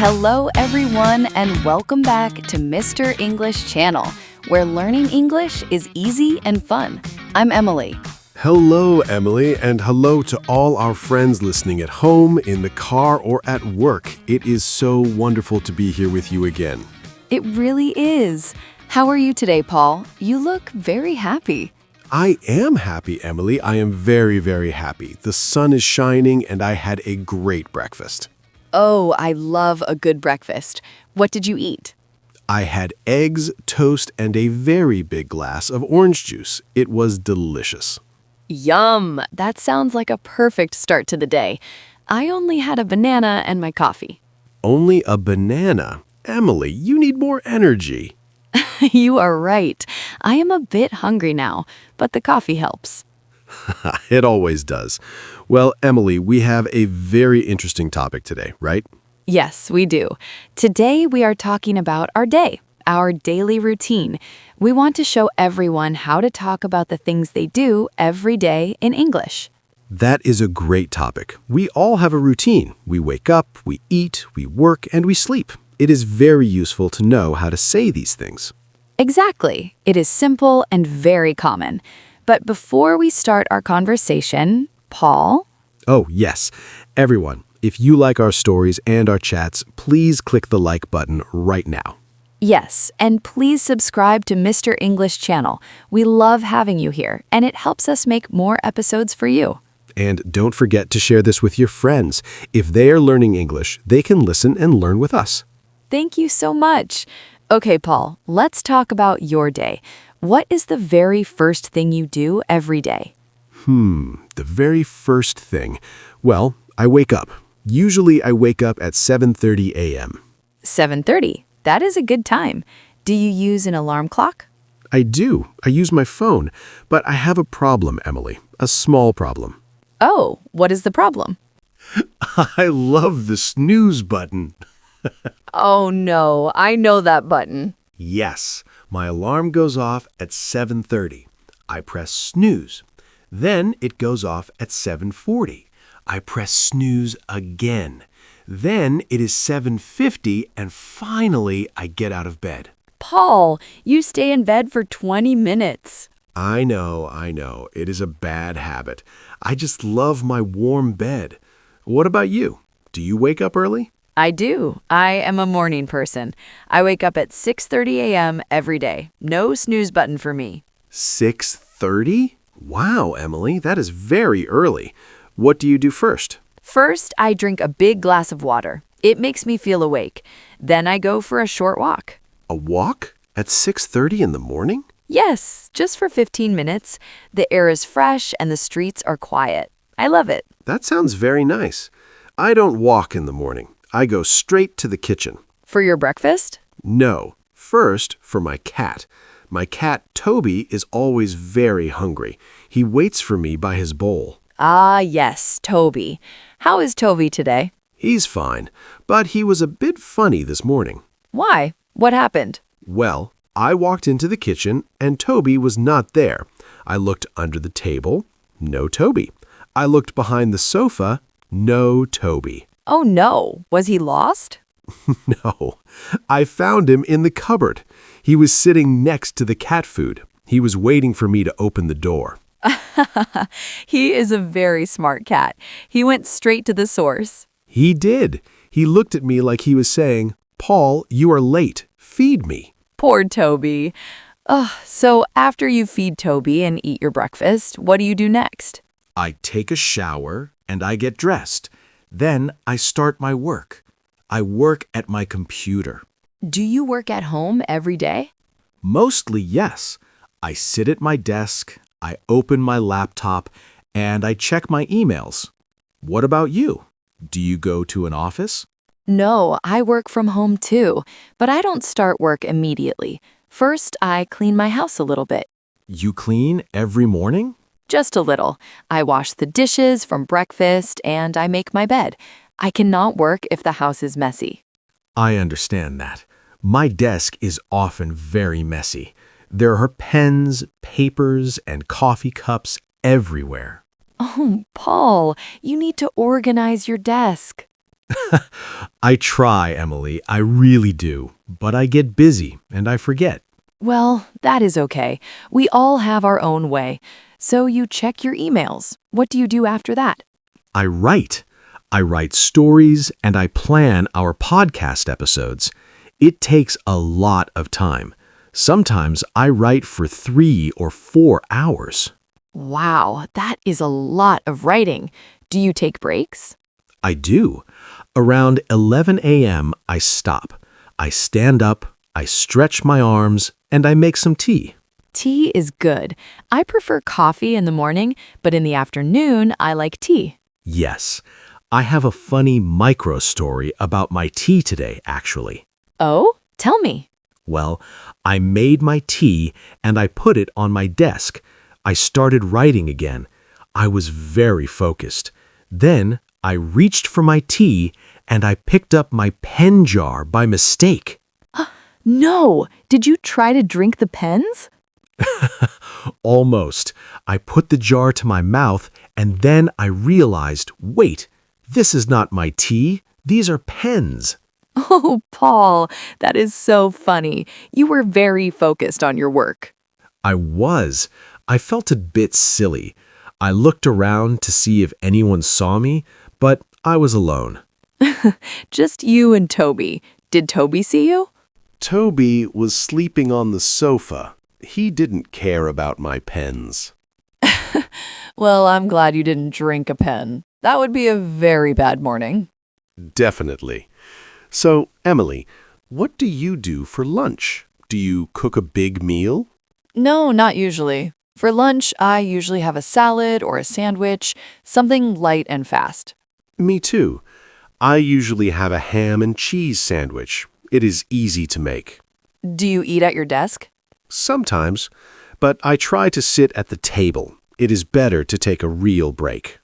Hello, everyone, and welcome back to Mr. English Channel, where learning English is easy and fun. I'm Emily. Hello, Emily, and hello to all our friends listening at home, in the car, or at work. It is so wonderful to be here with you again. It really is. How are you today, Paul? You look very happy. I am happy, Emily. I am very, very happy. The sun is shining, and I had a great breakfast. Oh, I love a good breakfast. What did you eat? I had eggs, toast, and a very big glass of orange juice. It was delicious. Yum! That sounds like a perfect start to the day. I only had a banana and my coffee. Only a banana? Emily, you need more energy. You are right. I am a bit hungry now, but the coffee helps. It always does. Well, Emily, we have a very interesting topic today, right? Yes, we do. Today we are talking about our day, our daily routine. We want to show everyone how to talk about the things they do every day in English. That is a great topic. We all have a routine. We wake up, we eat, we work, and we sleep. It is very useful to know how to say these things. Exactly. It is simple and very common. But before we start our conversation, Paul? Oh, yes. Everyone, if you like our stories and our chats, please click the like button right now. Yes, and please subscribe to Mr. English Channel. We love having you here, and it helps us make more episodes for you. And don't forget to share this with your friends. If they are learning English, they can listen and learn with us. Thank you so much. Okay, Paul, let's talk about your day. What is the very first thing you do every day? The very first thing. Well, I wake up. Usually I wake up at 7:30 a.m. 7:30. That is a good time. Do you use an alarm clock? I do. I use my phone. But I have a problem, Emily. A small problem. Oh, what is the problem? I love the snooze button. Oh no, I know that button. Yes, my alarm goes off at 7:30. I press snooze. Then it goes off at 7:40. I press snooze again. Then it is 7:50 and finally I get out of bed. Paul, you stay in bed for 20 minutes. I know. It is a bad habit. I just love my warm bed. What about you? Do you wake up early? I do. I am a morning person. I wake up at 6:30 a.m. every day. No snooze button for me. 6:30? Wow, Emily, that is very early. What do you do first? First, I drink a big glass of water. It makes me feel awake. Then I go for a short walk. A walk? At 6:30 in the morning? Yes, just for 15 minutes. The air is fresh and the streets are quiet. I love it. That sounds very nice. I don't walk in the morning. I go straight to the kitchen. For your breakfast? No, first for my cat. My cat, Toby, is always very hungry. He waits for me by his bowl. Ah, yes, Toby. How is Toby today? He's fine, but he was a bit funny this morning. Why? What happened? Well, I walked into the kitchen and Toby was not there. I looked under the table, no Toby. I looked behind the sofa, no Toby. Oh no, was he lost? No, I found him in the cupboard. He was sitting next to the cat food. He was waiting for me to open the door. He is a very smart cat. He went straight to the source. He did. He looked at me like he was saying, "Paul, you are late. Feed me." Poor Toby. So after you feed Toby and eat your breakfast, what do you do next? I take a shower and I get dressed. Then I start my work. I work at my computer. Do you work at home every day? Mostly, yes. I sit at my desk, I open my laptop, and I check my emails. What about you? Do you go to an office? No, I work from home too, but I don't start work immediately. First, I clean my house a little bit. You clean every morning? Just a little. I wash the dishes from breakfast and I make my bed. I cannot work if the house is messy. I understand that. My desk is often very messy. There are pens, papers, and coffee cups everywhere. Oh, Paul, you need to organize your desk. I try, Emily, I really do, but I get busy and I forget. Well, that is okay. We all have our own way. So you check your emails. What do you do after that? I write. I write stories and I plan our podcast episodes. It takes a lot of time. Sometimes I write for 3 or 4 hours. Wow, that is a lot of writing. Do you take breaks? I do. Around 11 a.m., I stop. I stand up, I stretch my arms, and I make some tea. Tea is good. I prefer coffee in the morning, but in the afternoon, I like tea. Yes, I have a funny micro story about my tea today, actually. Oh, tell me. Well, I made my tea and I put it on my desk. I started writing again. I was very focused. Then I reached for my tea and I picked up my pen jar by mistake. No! Did you try to drink the pens? Almost. I put the jar to my mouth and then I realized, wait, this is not my tea. These are pens. Oh, Paul, that is so funny. You were very focused on your work. I was. I felt a bit silly. I looked around to see if anyone saw me, but I was alone. Just you and Toby. Did Toby see you? Toby was sleeping on the sofa. He didn't care about my pens. Well, I'm glad you didn't drink a pen. That would be a very bad morning. Definitely. So, Emily, what do you do for lunch? Do you cook a big meal? No, not usually. For lunch, I usually have a salad or a sandwich, something light and fast. Me too. I usually have a ham and cheese sandwich. It is easy to make. Do you eat at your desk? Sometimes, but I try to sit at the table. It is better to take a real break.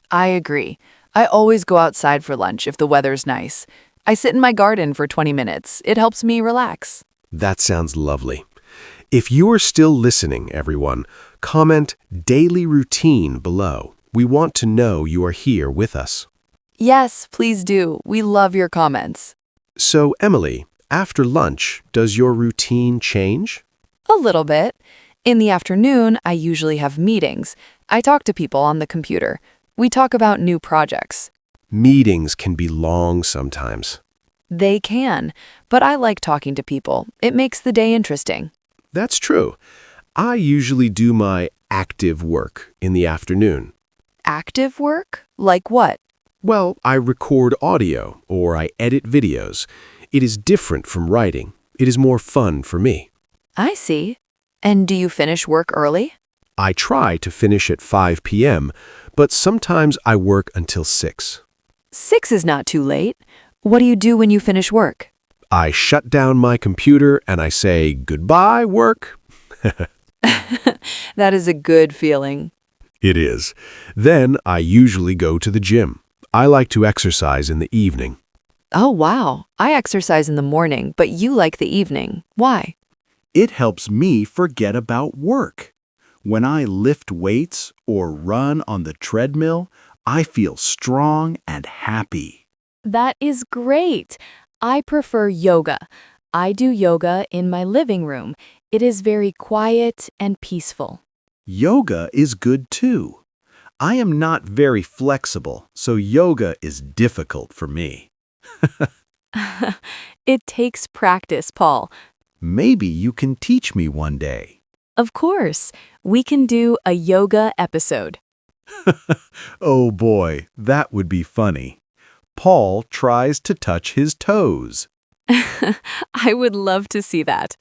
I agree. I always go outside for lunch if the weather's nice. I sit in my garden for 20 minutes. It helps me relax. That sounds lovely. If you are still listening, everyone, comment daily routine below. We want to know you are here with us. Yes, please do. We love your comments. So, Emily, after lunch, does your routine change? A little bit. In the afternoon, I usually have meetings. I talk to people on the computer. We talk about new projects. Meetings can be long sometimes. They can, but I like talking to people. It makes the day interesting. That's true. I usually do my active work in the afternoon. Active work? Like what? Well, I record audio or I edit videos. It is different from writing. It is more fun for me. I see. And do you finish work early? I try to finish at 5 p.m., but sometimes I work until 6. 6 is not too late. What do you do when you finish work? I shut down my computer and I say, goodbye, work. That is a good feeling. It is. Then I usually go to the gym. I like to exercise in the evening. Oh, wow. I exercise in the morning, but you like the evening. Why? It helps me forget about work. When I lift weights or run on the treadmill, I feel strong and happy. That is great. I prefer yoga. I do yoga in my living room. It is very quiet and peaceful. Yoga is good too. I am not very flexible, so yoga is difficult for me. It takes practice, Paul. Maybe you can teach me one day. Of course, we can do a yoga episode. Oh boy, that would be funny. Paul tries to touch his toes. I would love to see that.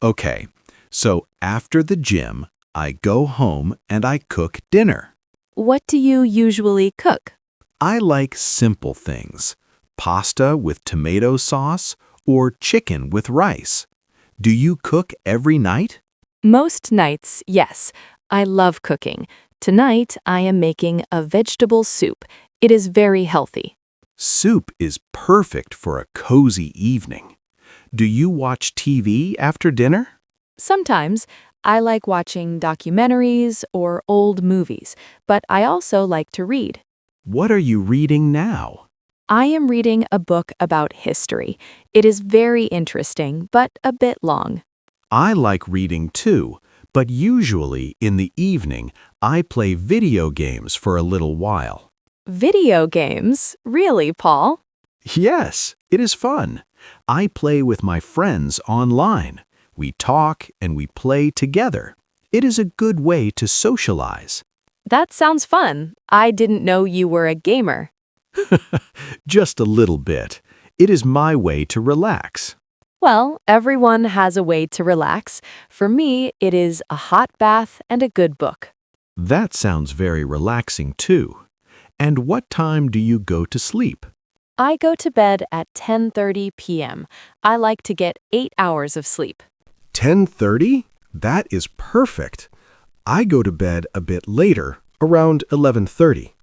Okay, so after the gym, I go home and I cook dinner. What do you usually cook? I like simple things. Pasta with tomato sauce or chicken with rice. Do you cook every night? Most nights, yes. I love cooking. Tonight, I am making a vegetable soup. It is very healthy. Soup is perfect for a cozy evening. Do you watch TV after dinner? Sometimes, I like watching documentaries or old movies, but I also like to read. What are you reading now? I am reading a book about history. It is very interesting, but a bit long. I like reading too, but usually in the evening, I play video games for a little while. Video games? Really, Paul? Yes, it is fun. I play with my friends online. We talk and we play together. It is a good way to socialize. That sounds fun. I didn't know you were a gamer. Just a little bit. It is my way to relax. Well, everyone has a way to relax. For me, it is a hot bath and a good book. That sounds very relaxing too. And what time do you go to sleep? I go to bed at 10:30 p.m. I like to get 8 hours of sleep. 10:30? That is perfect. I go to bed a bit later, around 11:30.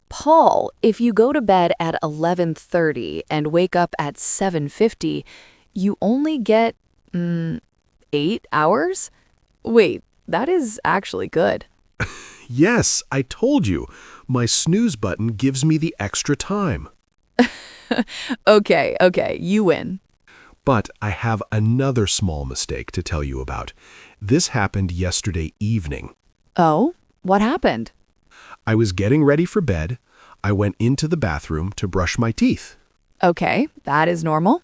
Paul, if you go to bed at 11:30 and wake up at 7:50, you only get 8 hours? Wait, that is actually good. Yes, I told you. My snooze button gives me the extra time. Okay, you win. But I have another small mistake to tell you about. This happened yesterday evening. Oh, what happened? I was getting ready for bed. I went into the bathroom to brush my teeth. Okay, that is normal.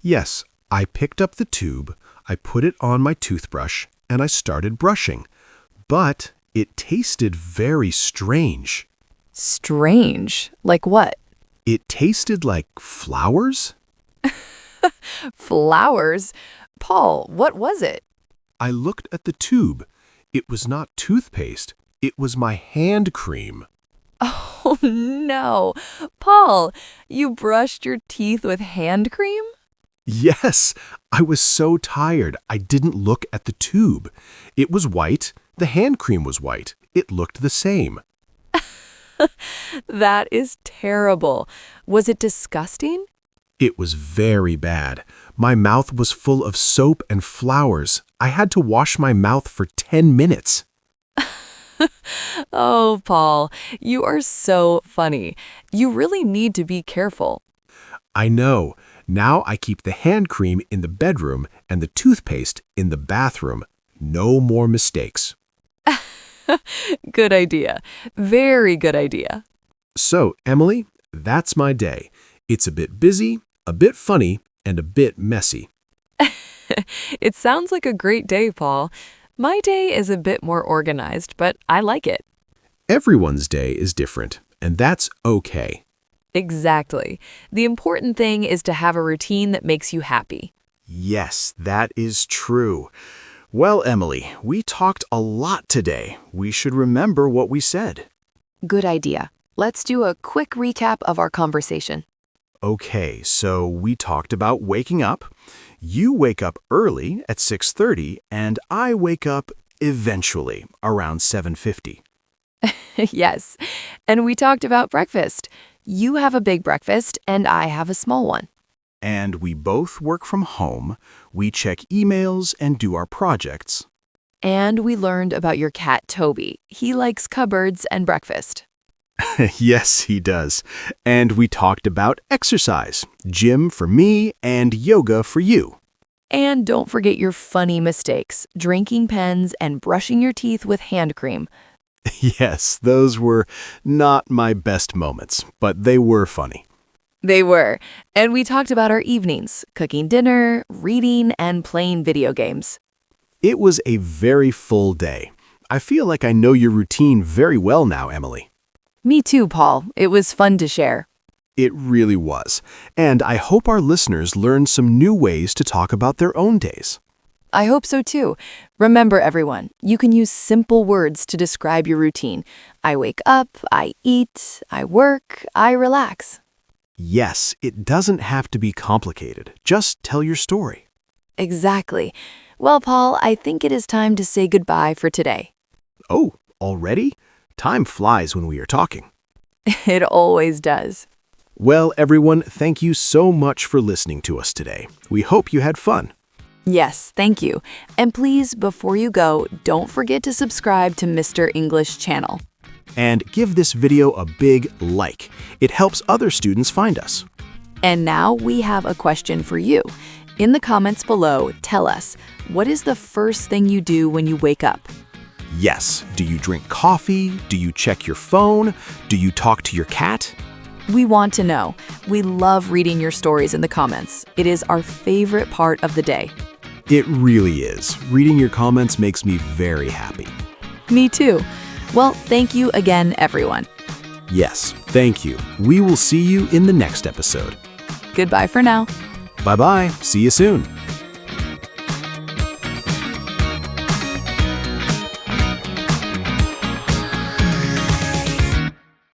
Yes, I picked up the tube, I put it on my toothbrush, and I started brushing. But it tasted very strange. Strange. Like what? It tasted like flowers. Flowers? Paul, what was it? I looked at the tube. It was not toothpaste. It was my hand cream. Oh, no. Paul, you brushed your teeth with hand cream? Yes, I was so tired I didn't look at the tube. It was white. The hand cream was white. It looked the same. That is terrible. Was it disgusting? It was very bad. My mouth was full of soap and flowers. I had to wash my mouth for 10 minutes. Oh, Paul, you are so funny. You really need to be careful. I know. Now I keep the hand cream in the bedroom and the toothpaste in the bathroom. No more mistakes. Good idea. Very good idea. So, Emily, that's my day. It's a bit busy, a bit funny, and a bit messy. It sounds like a great day, Paul. My day is a bit more organized, but I like it. Everyone's day is different, and that's okay. Exactly. The important thing is to have a routine that makes you happy. Yes, that is true. Well, Emily, we talked a lot today. We should remember what we said. Good idea. Let's do a quick recap of our conversation. Okay, so we talked about waking up. You wake up early at 6:30, and I wake up eventually around 7:50. Yes. And we talked about breakfast. You have a big breakfast, and I have a small one. And we both work from home. We check emails and do our projects. And we learned about your cat, Toby. He likes cupboards and breakfast. Yes, he does. And we talked about exercise, gym for me and yoga for you. And don't forget your funny mistakes, drinking pens and brushing your teeth with hand cream. Yes, those were not my best moments, but they were funny. They were. And we talked about our evenings, cooking dinner, reading, and playing video games. It was a very full day. I feel like I know your routine very well now, Emily. Me too, Paul. It was fun to share. It really was. And I hope our listeners learned some new ways to talk about their own days. I hope so too. Remember, everyone, you can use simple words to describe your routine. I wake up, I eat, I work, I relax. Yes, it doesn't have to be complicated. Just tell your story. Exactly. Well, Paul, I think it is time to say goodbye for today. Oh, already? Time flies when we are talking. It always does. Well, everyone, thank you so much for listening to us today. We hope you had fun. Yes, thank you. And please, before you go, don't forget to subscribe to Mr. English channel. And give this video a big like. It helps other students find us. And now we have a question for you. In the comments below, tell us, what is the first thing you do when you wake up? Yes, do you drink coffee? Do you check your phone? Do you talk to your cat? We want to know. We love reading your stories in the comments. It is our favorite part of the day. It really is. Reading your comments makes me very happy. Me too. Well, thank you again, everyone. Yes, thank you. We will see you in the next episode. Goodbye for now. Bye-bye. See you soon.